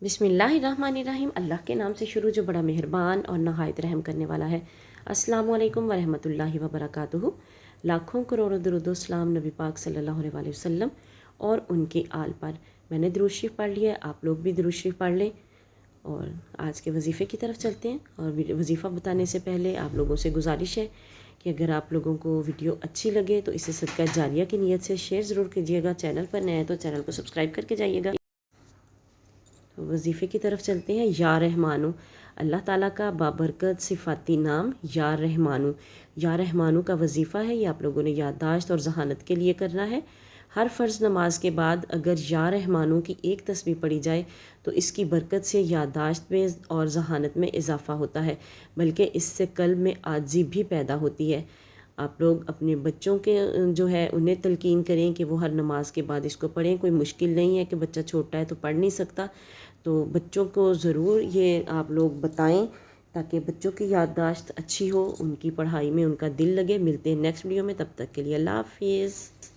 बिस्मिल्लाहिर्रहमानिर्रहीम। अल्लाह के नाम से शुरू जो बड़ा मेहरबान और नहायत रहम करने वाला है। अस्सलामु अलैकुम वरहमतुल्लाहि वबरकातुहू। लाखों करोड़ों दुरूद सलाम नबी पाक सल्लल्लाहु अलैहि वसल्लम और उनके आल पर। मैंने दुरूद शरीफ पढ़ लिया है, आप लोग भी दुरूद शरीफ पढ़ लें। और आज के वजीफ़े की तरफ चलते हैं। और वजीफ़ा बताने से पहले आप लोगों से गुजारिश है कि अगर आप लोगों को वीडियो अच्छी लगे तो इसे सदका जारिया की नीयत से शेयर ज़रूर कीजिएगा। चैनल पर नए हैं तो चैनल को सब्सक्राइब करके जाइएगा। तो वजीफ़े की तरफ चलते हैं। या रहमानु, अल्लाह ताला का बाबरकत सिफ़ाती नाम या रहमानु। या रहमानु का वजीफ़ा है, ये आप लोगों ने याददाश्त और जहानत के लिए करना है। हर फ़र्ज़ नमाज के बाद अगर या रहमानु की एक तस्बीह पढ़ी जाए तो इसकी बरकत से याददाश्त में और जहानत में इजाफ़ा होता है, बल्कि इससे कल्ब में आजिज़ी भी पैदा होती है। आप लोग अपने बच्चों के जो है उन्हें तलकीन करें कि वो हर नमाज के बाद इसको पढ़ें। कोई मुश्किल नहीं है कि बच्चा छोटा है तो पढ़ नहीं सकता, तो बच्चों को ज़रूर ये आप लोग बताएं ताकि बच्चों की याददाश्त अच्छी हो, उनकी पढ़ाई में उनका दिल लगे। मिलते हैं नेक्स्ट वीडियो में, तब तक के लिए अल्लाह हाफिज़।